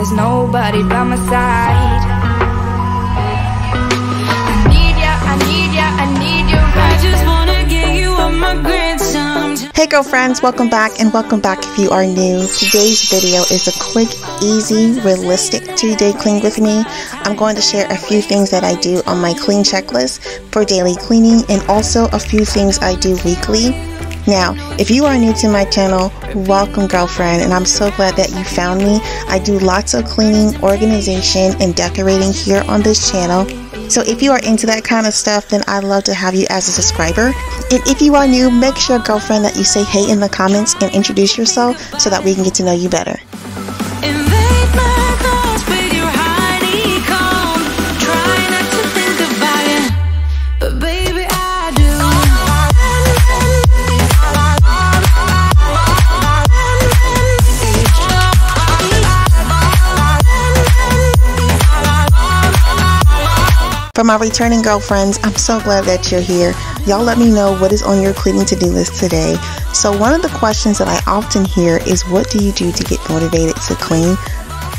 there's nobody by my side. I need ya, I need ya, I need you. I just wanna get you on my grid sometimes. Hey girlfriends, welcome back, and welcome back if you are new. Today's video is a quick, easy, realistic 2-day clean with me. I'm going to share a few things that I do on my clean checklist for daily cleaning, and also a few things I do weekly. Now, if you are new to my channel, welcome girlfriend, and I'm so glad that you found me. I do lots of cleaning, organization, and decorating here on this channel. So if you are into that kind of stuff, then I'd love to have you as a subscriber. And if you are new, make sure, girlfriend, that you say hey in the comments and introduce yourself so that we can get to know you better. For my returning girlfriends, I'm so glad that you're here. Y'all let me know what is on your cleaning to-do list today. So one of the questions that I often hear is, what do you do to get motivated to clean?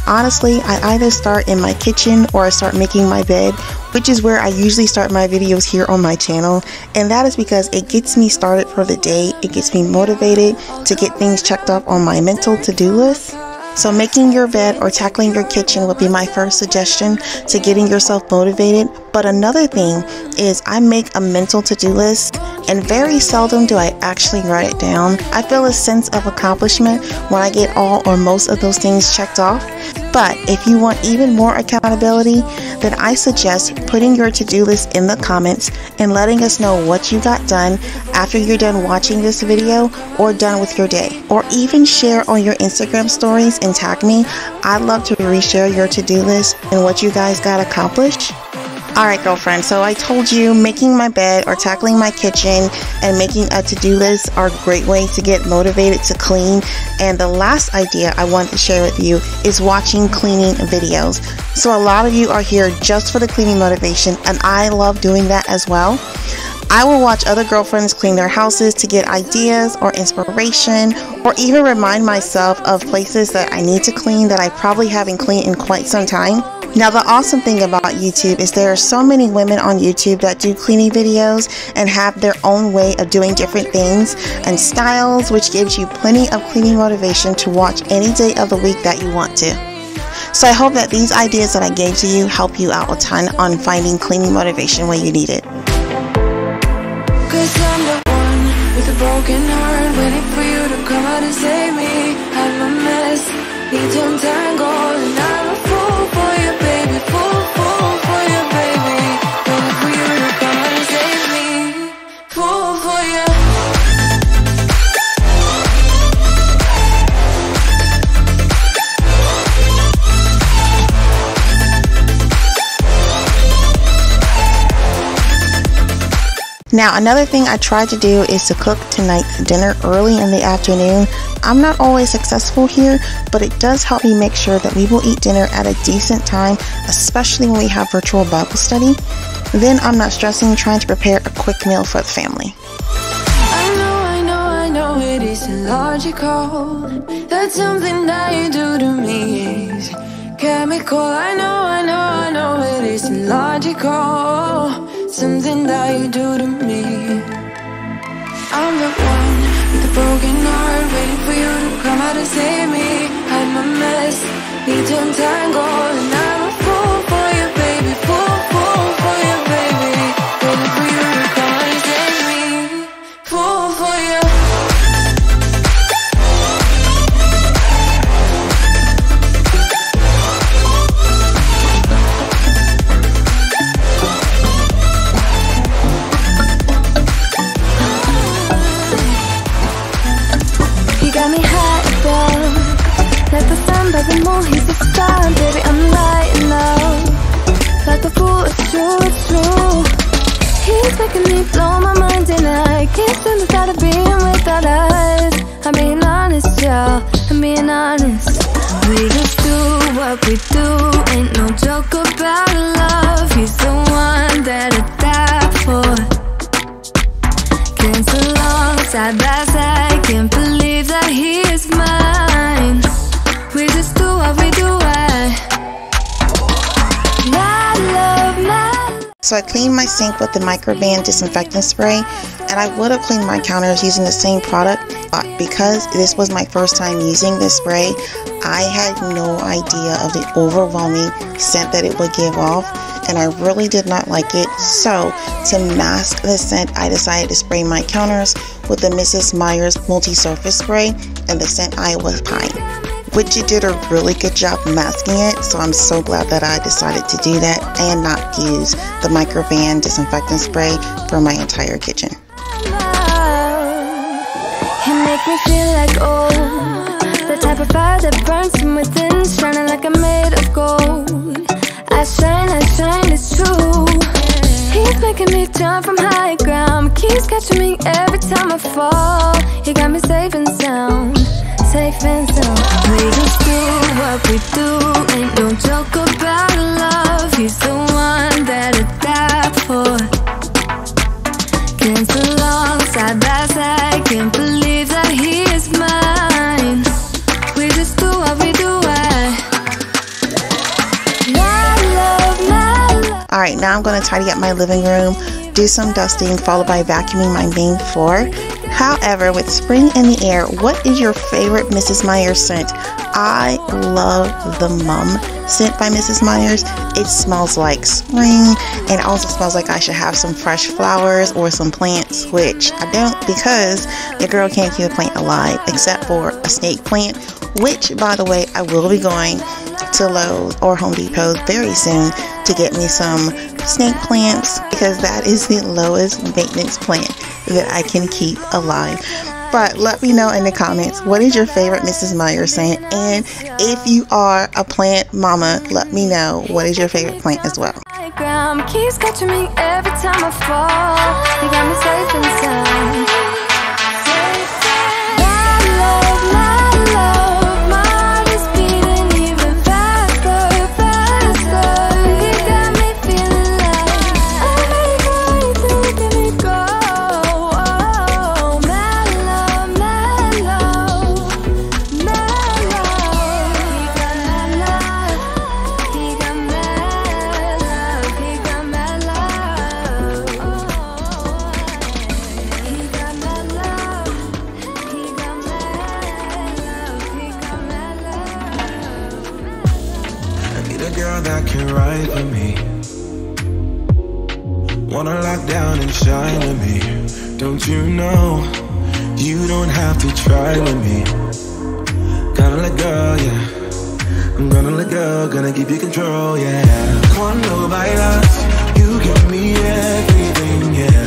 Honestly, I either start in my kitchen or I start making my bed, which is where I usually start my videos here on my channel. And that is because it gets me started for the day. It gets me motivated to get things checked off on my mental to-do list. So making your bed or tackling your kitchen would be my first suggestion to getting yourself motivated. But another thing is I make a mental to-do list, and very seldom do I actually write it down. I feel a sense of accomplishment when I get all or most of those things checked off. But if you want even more accountability, then I suggest putting your to-do list in the comments and letting us know what you got done after you're done watching this video or done with your day. Or even share on your Instagram stories and tag me. I'd love to reshare your to-do list and what you guys got accomplished. Alright girlfriend, so I told you making my bed or tackling my kitchen and making a to-do list are great ways to get motivated to clean. And the last idea I want to share with you is watching cleaning videos. So a lot of you are here just for the cleaning motivation, and I love doing that as well. I will watch other girlfriends clean their houses to get ideas or inspiration, or even remind myself of places that I need to clean that I probably haven't cleaned in quite some time. Now, the awesome thing about YouTube is there are so many women on YouTube that do cleaning videos and have their own way of doing different things and styles, which gives you plenty of cleaning motivation to watch any day of the week that you want to. So I hope that these ideas that I gave to you help you out a ton on finding cleaning motivation when you need it. 'Cause I'm the one with a broken heart, waiting for you to come out and save me. I'm a mess, need to untangle, and I'm a fool for you, baby. Fool for you, baby. Waiting for you to come out and save me. Fool for you. Now, another thing I try to do is to cook tonight's dinner early in the afternoon. I'm not always successful here, but it does help me make sure that we will eat dinner at a decent time, especially when we have virtual Bible study. Then I'm not stressing trying to prepare a quick meal for the family. I know it isn't logical. That's something that you do to me is chemical. I know it isn't logical. Something that you do to me. I'm the one with a broken heart, waiting for you to come out and save me. I'm a mess, need to untangle, and I'm a fool for you, baby. Fool for you, baby. Waiting for you to come out and save me. Fool for you. The moon, he's the sun, baby, I'm lighting up like a fool, it's true. He's making me blow my mind, and I can't stand the thought of being without us. I'm being honest, y'all, I'm being honest. We just do what we do, ain't no joke about love. He's the one that I die for. Can't so long, side by side, can't believe that he is mine. We just do what we do. So I cleaned my sink with the Microban disinfectant spray, and I would have cleaned my counters using the same product, but because this was my first time using this spray, I had no idea of the overwhelming scent that it would give off, and I really did not like it. So to mask the scent, I decided to spray my counters with the Mrs. Meyer's multi-surface spray and the scent Iowa Pine, which it did a really good job masking it. So I'm so glad that I decided to do that and not use the Microban disinfectant spray for my entire kitchen. You make me feel like the type of fire that burns from within, shining like I'm made of gold. I shine, it's true. He's making me jump from high ground, keeps catching me every time I fall. He got me safe and sound, safe and sound. We just do what we do, ain't no joke about love. He's the one that I die for. Been so long, side by side, can't believe that he is mine. We just do what we do, Alright, now I'm going to tidy up my living room, do some dusting, followed by vacuuming my main floor. However, with spring in the air, what is your favorite Mrs. Meyer's scent? I love the Mum scent by Mrs. Meyer's. It smells like spring, and it also smells like I should have some fresh flowers or some plants, which I don't, because the girl can't keep a plant alive except for a snake plant, which, by the way, I will be going to Lowe's or Home Depot very soon to get me some snake plants, because that is the lowest maintenance plant that I can keep alive. But let me know in the comments, what is your favorite Mrs. Meyer scent? And if you are a plant mama, let me know what is your favorite plant as well. Keeps catching me every time I fall. You got me safe and sound. That can ride with me, wanna lock down and shine with me. Don't you know you don't have to try with me? Gotta let go, yeah. I'm gonna let go, gonna give you control, yeah. Cuando bailas, you give me everything, yeah.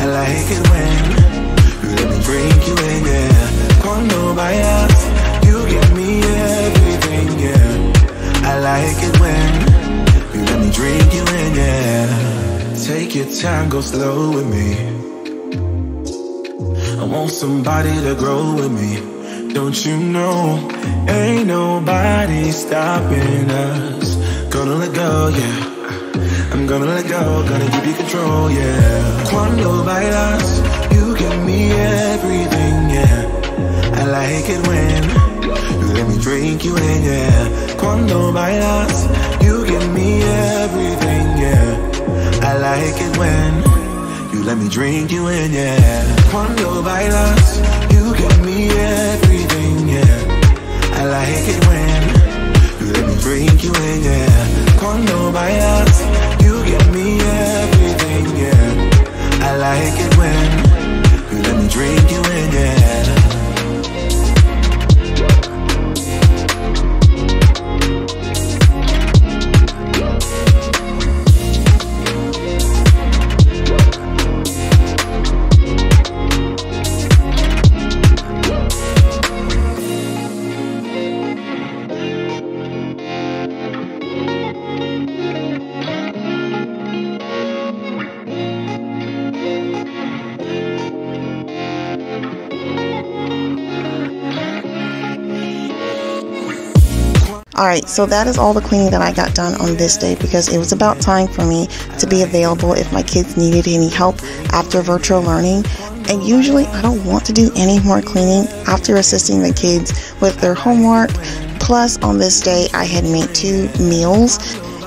I like it when you let me drink you in, yeah. Cuando bailas, you give me everything, yeah. I like it when you let me drink you in, yeah. Take your time, go slow with me. I want somebody to grow with me. Don't you know, ain't nobody stopping us. Gonna let go, yeah. I'm gonna let go, gonna give you control, yeah. Cuando bailas, you give me everything, yeah. I like it when you let me drink you in, yeah. Cuando bailas, you give me everything, yeah. I like it when you let me drink you in, yeah. Cuando bailas, you give me everything, yeah. I like it when you let me drink you in, yeah. Cuando bailas, you give me everything, yeah. I like it when you let me drink you in, yeah. Alright, so that is all the cleaning that I got done on this day, because it was about time for me to be available if my kids needed any help after virtual learning. And usually I don't want to do any more cleaning after assisting the kids with their homework. Plus, on this day I had made 2 meals,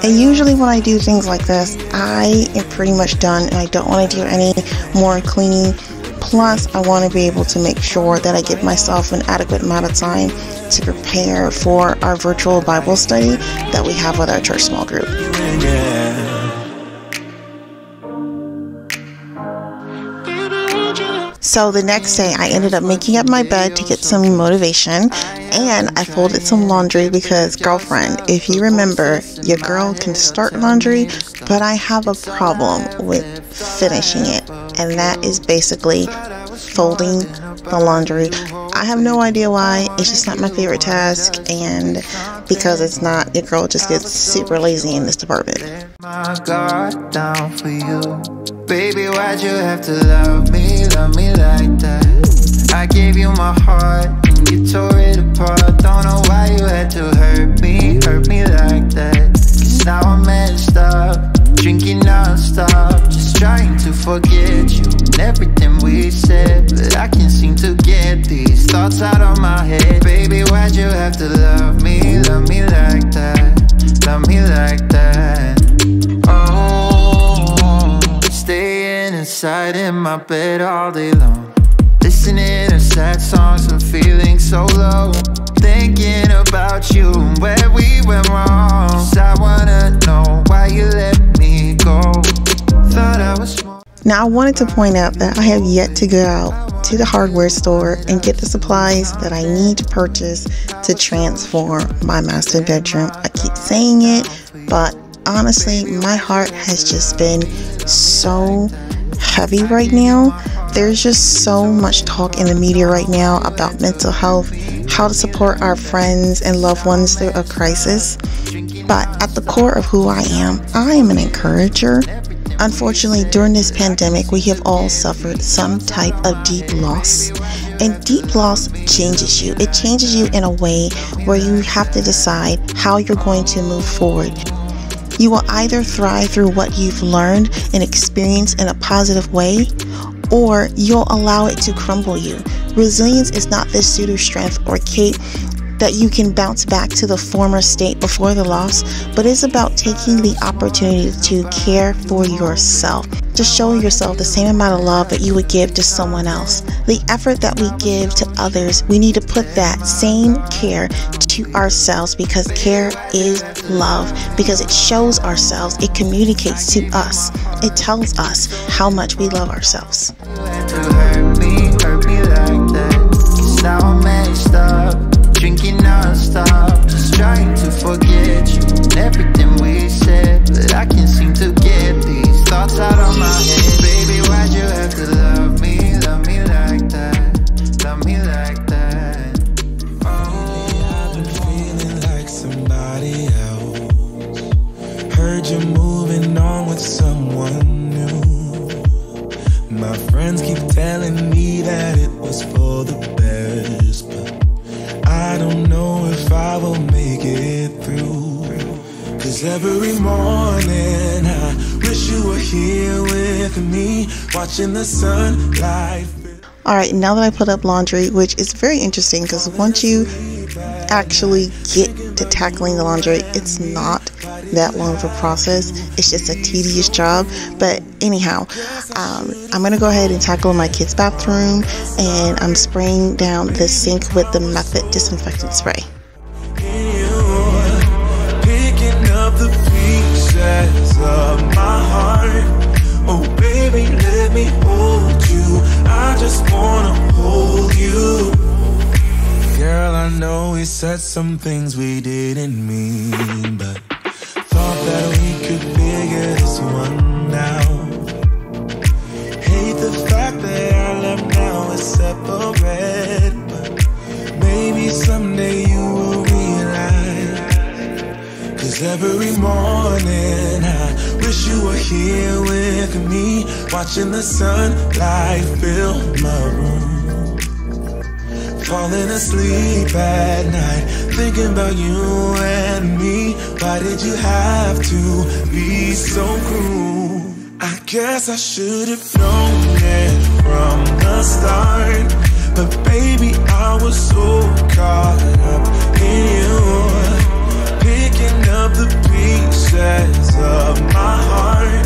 And usually when I do things like this, I am pretty much done and I don't want to do any more cleaning. Plus, I want to be able to make sure that I give myself an adequate amount of time to prepare for our virtual Bible study that we have with our church small group. So the next day, I ended up making up my bed to get some motivation, and I folded some laundry because, girlfriend, if you remember, your girl can start laundry, but I have a problem with finishing it, and that is basically folding the laundry. I have no idea why. It's just not my favorite task, and because it's not, your girl just gets super lazy in this department. My guard down for you. Baby, why'd you have to love me like that? I gave you my heart and you tore it apart. Don't know why you had to hurt me like that. Cause now I'm messed up, drinking non-stop, just trying to forget you and everything we said. But I can't seem to get these thoughts out of my head. Baby, why'd you have to love me like that? Love me like that. Oh, staying inside in my bed all day long, listening to sad songs and feeling so low, thinking about you and where we went wrong. Cause I wanna know why you let me go. Thought I was smart. Now I wanted to point out that I have yet to go out to the hardware store and get the supplies that I need to purchase to transform my master bedroom. I keep saying it, but honestly, my heart has just been so heavy right now. There's just so much talk in the media right now about mental health, how to support our friends and loved ones through a crisis. But at the core of who I am an encourager. Unfortunately, during this pandemic, we have all suffered some type of deep loss. And deep loss changes you. It changes you in a way where you have to decide how you're going to move forward. You will either thrive through what you've learned and experienced in a positive way, or you'll allow it to crumble you. Resilience is not this pseudo strength or cape that you can bounce back to the former state before the loss, but it's about taking the opportunity to care for yourself, to show yourself the same amount of love that you would give to someone else. The effort that we give to others, we need to put that same care to ourselves, because care is love, because it shows ourselves, it communicates to us, it tells us how much we love ourselves. Hurt me like that. Now I'm messed up, drinking non-stop, just trying to forget you and everything we said. But I can't seem to get these thoughts out of my head. Baby, why'd you have to love me like that? Love me like that. Oh, I've been feeling like somebody else. Heard you moving on with someone new. My friends keep telling me that it was for the best, but I don't know if I will make it through. Cause every morning I wish you were here with me, watching the sunlight. Alright, now that I put up laundry, which is very interesting because once you actually get to tackling the laundry, it's not that long of a process. It's just a tedious job. But anyhow, I'm going to go ahead and tackle my kids' bathroom, and I'm spraying down the sink with the Method disinfectant spray. Picking up the pieces of my heart. Oh baby, let me hold you. I just wanna hold you. Girl, I know we said some things we didn't mean, but thought that we could figure this one out. Hate the fact that our love now is separate, but maybe someday you will realize. Cause every morning I wish you were here with me, watching the sunlight fill my room. Falling asleep at night, thinking about you and me. Why did you have to be so cruel? I guess I should have known it from the start, but baby, I was so caught up in you. Picking up the pieces pieces of my heart.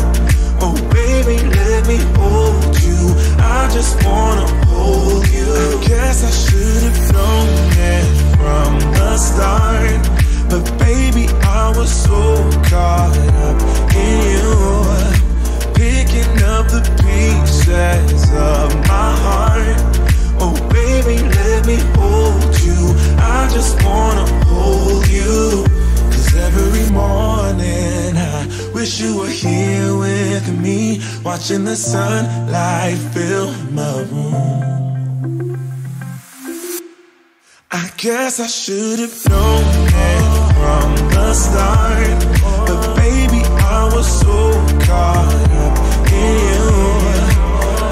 Oh baby, let me hold you. I just wanna hold you. I guess I should've known it from the start, but baby, I was so caught up in you, picking up the pieces of my heart. Oh baby, let me hold you. I just wanna hold you. Cause every morning I wish you were here with me, watching the sunlight fill my room. I guess I should've known it from the start, but baby, I was so caught up in you,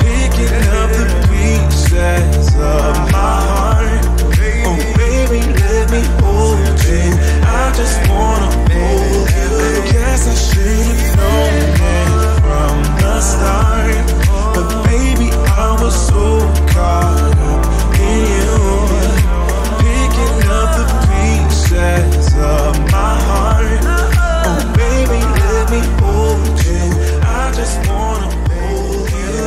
picking up the pieces of my heart. Oh baby, let me hold you. I just wanna hold you. I guess I should've known it from the start, but baby, I was so caught up in you, picking up the pieces of my heart. Oh baby, let me hold you. I just wanna hold you.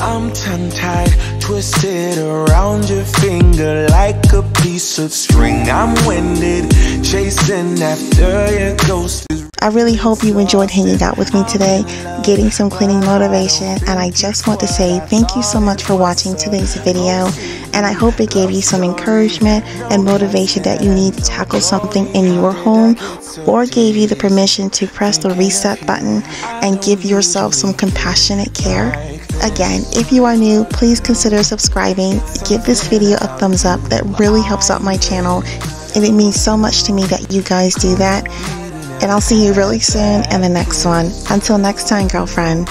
I'm tongue-tied, twisted around your finger like a piece of string. I'm winded, chasing after your ghost. I really hope you enjoyed hanging out with me today, getting some cleaning motivation, and I just want to say thank you so much for watching today's video, and I hope it gave you some encouragement and motivation that you need to tackle something in your home, or gave you the permission to press the reset button and give yourself some compassionate care. Again, if you are new, please consider subscribing. Give this video a thumbs up. That really helps out my channel, and it means so much to me that you guys do that. And I'll see you really soon in the next one. Until next time, girlfriend,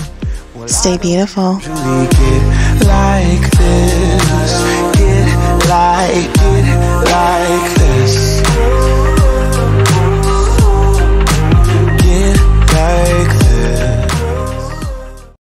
stay beautiful. Get like this, get like